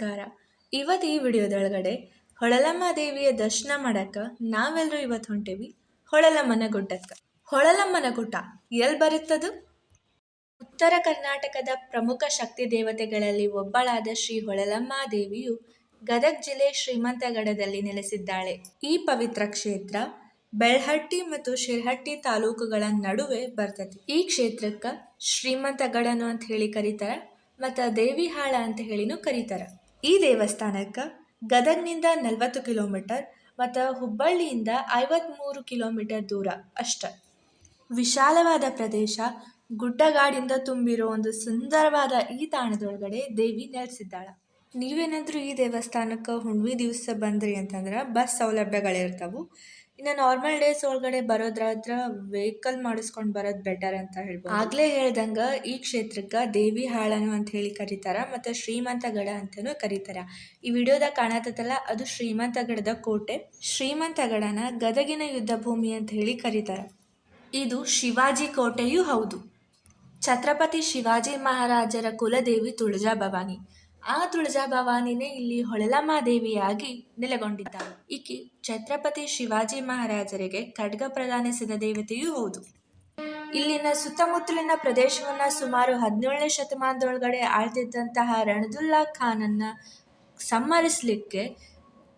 ನಮಸ್ಕಾರ. ಇವತ್ತು ಈ ವಿಡಿಯೋದೊಳಗಡೆ ಹೊಳಲಮ್ಮ ದೇವಿಯ ದರ್ಶನ ಮಾಡಕ್ಕೆ ನಾವೆಲ್ಲರೂ ಇವತ್ತು ಹೊಂಟೇವಿ ಹೊಳಲಮ್ಮನ ಗುಡ್ಡಕ್ಕೆ. ಹೊಳಲಮ್ಮನ ಗುಡ್ಡ ಎಲ್ಲಿ ಬರುತ್ತದು? ಉತ್ತರ ಕರ್ನಾಟಕದ ಪ್ರಮುಖ ಶಕ್ತಿ ದೇವತೆಗಳಲ್ಲಿ ಒಬ್ಬಳಾದ ಶ್ರೀ ಹೊಳಲಮ್ಮ ದೇವಿಯು ಗದಗ ಜಿಲ್ಲೆ ಶ್ರೀಮಂತಗಡದಲ್ಲಿ ನೆಲೆಸಿದ್ದಾಳೆ. ಈ ಪವಿತ್ರ ಕ್ಷೇತ್ರ ಬೆಳ್ಹಟ್ಟಿ ಮತ್ತು ಶಿರಹಟ್ಟಿ ತಾಲೂಕುಗಳ ನಡುವೆ ಬರ್ತದೆ. ಈ ಕ್ಷೇತ್ರಕ್ಕೆ ಶ್ರೀಮಂತಗಡನು ಅಂತ ಹೇಳಿ ಕರೀತಾರ ಮತ್ತು ದೇವಿಹಾಳ ಅಂತ ಹೇಳಿನೂ ಕರೀತಾರ. ಈ ದೇವಸ್ಥಾನಕ್ಕೆ ಗದಗ್ನಿಂದ 40 ಕಿಲೋಮೀಟರ್ ಮತ್ತು ಹುಬ್ಬಳ್ಳಿಯಿಂದ 53 ಕಿಲೋಮೀಟರ್ ದೂರ ಅಷ್ಟ. ವಿಶಾಲವಾದ ಪ್ರದೇಶ, ಗುಡ್ಡಗಾಡಿಂದ ತುಂಬಿರೋ ಒಂದು ಸುಂದರವಾದ ಈ ತಾಣದೊಳಗಡೆ ದೇವಿ ನೆಲೆಸಿದ್ದಾಳ. ನೀವೇನಾದರೂ ಈ ದೇವಸ್ಥಾನಕ್ಕೆ ಹುಣ್ಣಿಮೆ ದಿವಸ ಬಂದ್ರಿ ಅಂತಂದ್ರೆ ಬಸ್ ಸೌಲಭ್ಯಗಳಿರ್ತಾವೆ. ಇನ್ನು ನಾರ್ಮಲ್ ಡೇಸ್ ಒಳಗಡೆ ಬರೋದ್ರಾದ್ರ ವೆಹಿಕಲ್ ಮಾಡಿಸ್ಕೊಂಡು ಬರೋದು ಬೆಟರ್ ಅಂತ ಹೇಳ್ಬೋದು. ಆಗ್ಲೇ ಹೇಳ್ದಂಗೆ ಈ ಕ್ಷೇತ್ರಕ್ಕೆ ದೇವಿ ಹಾಳನು ಅಂತ ಹೇಳಿ ಕರೀತಾರ ಮತ್ತು ಶ್ರೀಮಂತಗಡ ಅಂತಲೂ ಕರೀತಾರ. ಈ ವಿಡಿಯೋದಾಗ ಕಾಣತ್ತಲ್ಲ ಅದು ಶ್ರೀಮಂತಗಡದ ಕೋಟೆ. ಶ್ರೀಮಂತಗಡನ ಗದಗಿನ ಯುದ್ಧ ಭೂಮಿ ಅಂತ ಹೇಳಿ ಕರೀತಾರ. ಇದು ಶಿವಾಜಿ ಕೋಟೆಯೂ ಹೌದು. ಛತ್ರಪತಿ ಶಿವಾಜಿ ಮಹಾರಾಜರ ಕುಲದೇವಿ ತುಳಜಾ ಭವಾನಿ. ಆ ತುಳಜಾ ಭವಾನಿನೇ ಇಲ್ಲಿ ಹೊಳಲಮ್ಮ ದೇವಿಯಾಗಿ ನೆಲೆಗೊಂಡಿದ್ದಾಳೆ. ಈಕೆ ಛತ್ರಪತಿ ಶಿವಾಜಿ ಮಹಾರಾಜರಿಗೆ ಖಡ್ಗ ಪ್ರದಾನಿಸಿದ ದೇವತೆಯೂ ಹೌದು. ಇಲ್ಲಿನ ಸುತ್ತಮುತ್ತಲಿನ ಪ್ರದೇಶವನ್ನ ಸುಮಾರು 17ನೇ ಶತಮಾನದೊಳಗಡೆ ಆಳ್ತಿದ್ದಂತಹ ರಣದುಲ್ಲಾ ಖಾನನ್ನ ಸಂಹರಿಸಲಿಕ್ಕೆ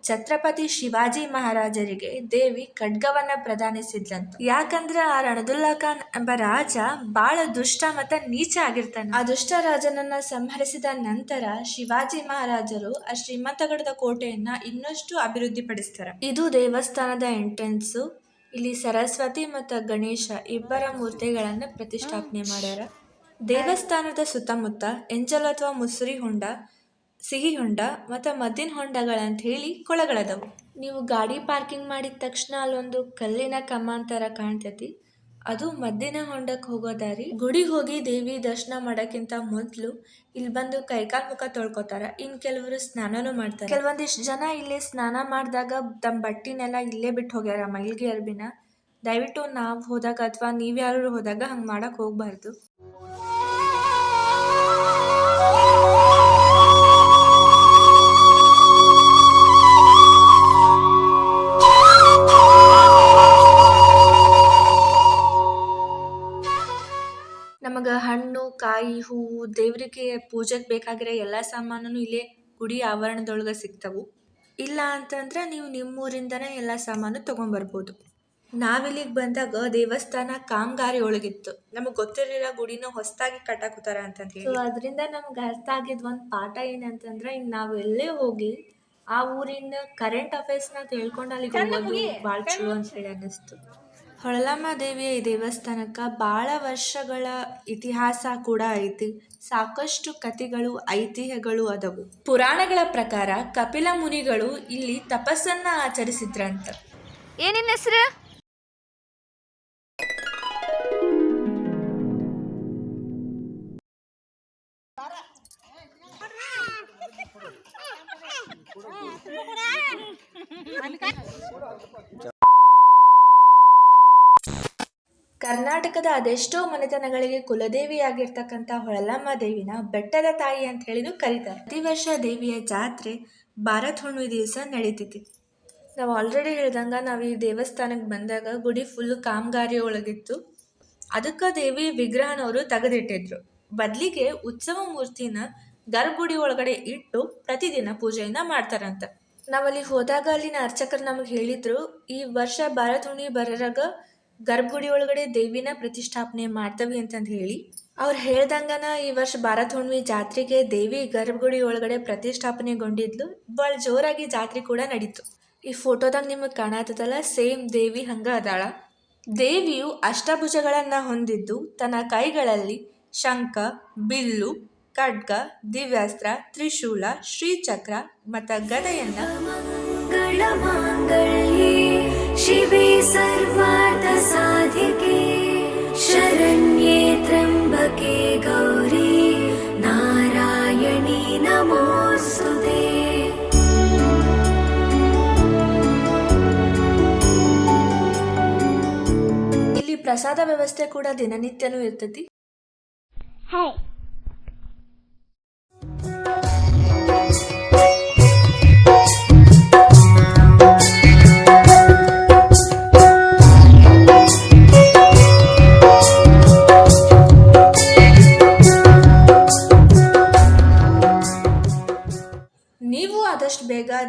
ಛತ್ರಪತಿ ಶಿವಾಜಿ ಮಹಾರಾಜರಿಗೆ ದೇವಿ ಖಡ್ಗವನ್ನ ಪ್ರದಾನಿಸಿದ್ಲಂತ. ಯಾಕಂದ್ರೆ ಆ ರಣದುಲ್ಲಾ ಖಾನ್ ಎಂಬ ರಾಜ ಬಹಳ ದುಷ್ಟ ಮತ್ತು ನೀಚ ಆಗಿರ್ತಾನೆ. ಆ ದುಷ್ಟ ರಾಜನನ್ನ ಸಂಹರಿಸಿದ ನಂತರ ಶಿವಾಜಿ ಮಹಾರಾಜರು ಆ ಶ್ರೀಮಂತಗಡದ ಕೋಟೆಯನ್ನ ಇನ್ನಷ್ಟು ಅಭಿವೃದ್ಧಿ ಪಡಿಸ್ತಾರೆ. ಇದು ದೇವಸ್ಥಾನದ ಎಂಟ್ರೆನ್ಸು. ಇಲ್ಲಿ ಸರಸ್ವತಿ ಮತ್ತು ಗಣೇಶ ಇಬ್ಬರ ಮೂರ್ತಿಗಳನ್ನ ಪ್ರತಿಷ್ಠಾಪನೆ ಮಾಡ್ಯಾರ. ದೇವಸ್ಥಾನದ ಸುತ್ತಮುತ್ತ ಎಂಜಲ್ ಅಥವಾ ಮುಸುರಿ ಹೊಂಡ, ಸಿಹಿ ಹೊಂಡ ಮತ್ತು ಮದ್ದಿನ ಹೊಂಡಗಳಂತ ಹೇಳಿ ಕೊಳಗಳದವು. ನೀವು ಗಾಡಿ ಪಾರ್ಕಿಂಗ್ ಮಾಡಿದ ತಕ್ಷಣ ಅಲ್ಲೊಂದು ಕಲ್ಲಿನ ಕಮಾಂತರ ಕಾಣ್ತೈತಿ. ಅದು ಮದ್ದಿನ ಹೊಂಡಕ್ಕೆ ಹೋಗೋ ದಾರಿ. ಗುಡಿಗೆ ಹೋಗಿ ದೇವಿ ದರ್ಶನ ಮಾಡೋಕ್ಕಿಂತ ಮೊದಲು ಇಲ್ಲಿ ಬಂದು ಕೈಕಾಲು ಮುಖ ತೊಳ್ಕೊತಾರ. ಇನ್ನು ಕೆಲವರು ಸ್ನಾನನೂ ಮಾಡ್ತಾರೆ. ಕೆಲವೊಂದಿಷ್ಟು ಜನ ಇಲ್ಲಿ ಸ್ನಾನ ಮಾಡಿದಾಗ ತಮ್ಮ ಬಟ್ಟಿನೆಲ್ಲ ಇಲ್ಲೇ ಬಿಟ್ಟು ಹೋಗ್ಯಾರ, ಮೈಲ್ಗೆ ಅರ್ಬಿನ. ದಯವಿಟ್ಟು ನಾವು ಹೋದಾಗ ಅಥವಾ ನೀವ್ಯಾರು ಹೋದಾಗ ಹಂಗೆ ಮಾಡಕ್ಕೆ ಹೋಗ್ಬಾರ್ದು. ನಮಗೆ ಹಣ್ಣು, ಕಾಯಿ, ಹೂವು, ದೇವರಿಗೆ ಪೂಜೆಗೆ ಬೇಕಾಗಿರೋ ಎಲ್ಲ ಸಾಮಾನು ಇಲ್ಲೇ ಗುಡಿ ಆವರಣದೊಳಗೆ ಸಿಗ್ತವು. ಇಲ್ಲ ಅಂತಂದ್ರೆ ನೀವು ನಿಮ್ಮೂರಿಂದನೇ ಎಲ್ಲ ಸಾಮಾನು ತೊಗೊಂಬರ್ಬೋದು. ನಾವಿಲ್ಲಿಗೆ ಬಂದಾಗ ದೇವಸ್ಥಾನ ಕಾಮಗಾರಿ ಒಳಗಿತ್ತು. ನಮಗೆ ಗೊತ್ತಿರಲಿಲ್ಲ ಗುಡಿನ ಹೊಸದಾಗಿ ಕಟ್ಟಾಕುತ್ತಾರ ಅಂತಂದು ಹೇಳಿ. ಸೊ ಅದರಿಂದ ನಮ್ಗೆ ಅರ್ಥ ಆಗಿದ್ದು ಒಂದು ಪಾಠ ಏನಂತಂದ್ರೆ, ಇನ್ನು ನಾವು ಎಲ್ಲೇ ಹೋಗಿ ಆ ಊರಿನ ಕರೆಂಟ್ ಅಫೇರ್ಸ್ನ ತಿಳ್ಕೊಂಡು ಅಲ್ಲಿಗೆ ಹೋಗೋದು ಭಾಳ ಚಲೋ ಅಂತ ಹೇಳಿ ಅನ್ನಿಸ್ತು. ಹೊಳಲಮ್ಮ ದೇವಿಯ ಈ ದೇವಸ್ಥಾನಕ್ಕೆ ಭಾಳ ವರ್ಷಗಳ ಇತಿಹಾಸ ಕೂಡ ಐತಿ. ಸಾಕಷ್ಟು ಕಥೆಗಳು, ಐತಿಹ್ಯಗಳು ಅದವು. ಪುರಾಣಗಳ ಪ್ರಕಾರ ಕಪಿಲ ಮುನಿಗಳು ಇಲ್ಲಿ ತಪಸ್ಸನ್ನ ಆಚರಿಸಿದ್ರಂತ. ಏನಿನ ಹೆಸರು? ಕರ್ನಾಟಕದ ಅದೆಷ್ಟೋ ಮನೆತನಗಳಿಗೆ ಕುಲದೇವಿಯಾಗಿರ್ತಕ್ಕಂಥ ಹೊಳಲಮ್ಮ ದೇವಿನ ಬೆಟ್ಟದ ತಾಯಿ ಅಂತ ಹೇಳಿನೂ ಕರೀತಾರೆ. ಪ್ರತಿ ವರ್ಷ ದೇವಿಯ ಜಾತ್ರೆ ಭಾರತ್ ಹುಣ್ಣಿಮೆ ದಿವಸ ನಡೀತೈತಿ. ನಾವು ಆಲ್ರೆಡಿ ಹೇಳ್ದಂಗೆ ನಾವು ಈ ದೇವಸ್ಥಾನಕ್ಕೆ ಬಂದಾಗ ಗುಡಿ ಫುಲ್ ಕಾಮಗಾರಿ ಒಳಗಿತ್ತು. ಅದಕ್ಕೆ ದೇವಿ ವಿಗ್ರಹನವರು ತೆಗೆದಿಟ್ಟಿದ್ರು. ಬದಲಿಗೆ ಉತ್ಸವ ಮೂರ್ತಿನ ಗರ್ಭಗುಡಿ ಒಳಗಡೆ ಇಟ್ಟು ಪ್ರತಿದಿನ ಪೂಜೆಯನ್ನು ಮಾಡ್ತಾರಂತ. ನಾವಲ್ಲಿ ಹೋದಾಗ ಅಲ್ಲಿನ ಅರ್ಚಕರು ನಮಗೆ ಹೇಳಿದ್ರು, ಈ ವರ್ಷ ಭಾರತ್ ಹುಣ್ಣಿಮೆ ಬರೋರಾಗ ಗರ್ಭಗುಡಿ ಒಳಗಡೆ ದೇವಿನ ಪ್ರತಿಷ್ಠಾಪನೆ ಮಾಡ್ತವಿ ಅಂತಂದು ಹೇಳಿ. ಅವ್ರು ಹೇಳ್ದಂಗನ ಈ ವರ್ಷ ಭಾರತ್ ಹುಣ್ಣಿಮೆ ಜಾತ್ರೆಗೆ ದೇವಿ ಗರ್ಭಗುಡಿ ಒಳಗಡೆ ಪ್ರತಿಷ್ಠಾಪನೆಗೊಂಡಿದ್ಲು. ಭಾಳ ಜೋರಾಗಿ ಜಾತ್ರೆ ಕೂಡ ನಡೀತು. ಈ ಫೋಟೋದಾಗ ನಿಮಗೆ ಕಾಣತ್ತದಲ್ಲ, ಸೇಮ್ ದೇವಿ ಹಂಗ ಅದಾಳ. ದೇವಿಯು ಅಷ್ಟಭುಜಗಳನ್ನು ಹೊಂದಿದ್ದು ತನ್ನ ಕೈಗಳಲ್ಲಿ ಶಂಖ, ಬಿಲ್ಲು, ಖಡ್ಗ, ದಿವ್ಯಾಸ್ತ್ರ, ತ್ರಿಶೂಲ, ಶ್ರೀಚಕ್ರ ಮತ್ತು ಗದೆಯನ್ನ ಶಿವೆ ಸರ್ವಾರ್ಥ ಸಾಧಿಕೆ ಶರಣ್ಯೇ ತ್ರ್ಯಂಬಕೆ ಗೌರಿ ನಾರಾಯಣಿ ನಮೋಸ್ತುತೆ. ಇಲ್ಲಿ ಪ್ರಸಾದ ವ್ಯವಸ್ಥೆ ಕೂಡ ದಿನನಿತ್ಯನೂ ಇರ್ತೈತಿ. ಹಾಯ್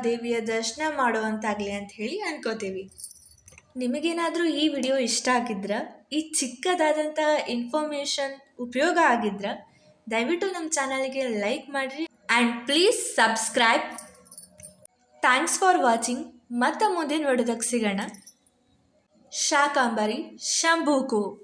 ದೇವಿಯ ದರ್ಶನ ಮಾಡುವಂತಾಗಲಿ ಅಂತ ಹೇಳಿ ಅನ್ಕೋತೀವಿ. ನಿಮಗೇನಾದರೂ ಈ ವಿಡಿಯೋ ಇಷ್ಟ ಆಗಿದ್ರೆ, ಈ ಚಿಕ್ಕದಾದಂತಹ ಇನ್ಫಾರ್ಮೇಷನ್ ಉಪಯೋಗ ಆಗಿದ್ರೆ, ದಯವಿಟ್ಟು ನಮ್ಮ ಚಾನಲ್ಗೆ ಲೈಕ್ ಮಾಡಿರಿ and please subscribe. Thanks for watching. ಮತ್ತೆ ಮುಂದಿನ ವಿಡಿಯೋದಾಗ ಸಿಗೋಣ. ಶಾಕಾಂಬರಿ ಶಂಭೂಕು.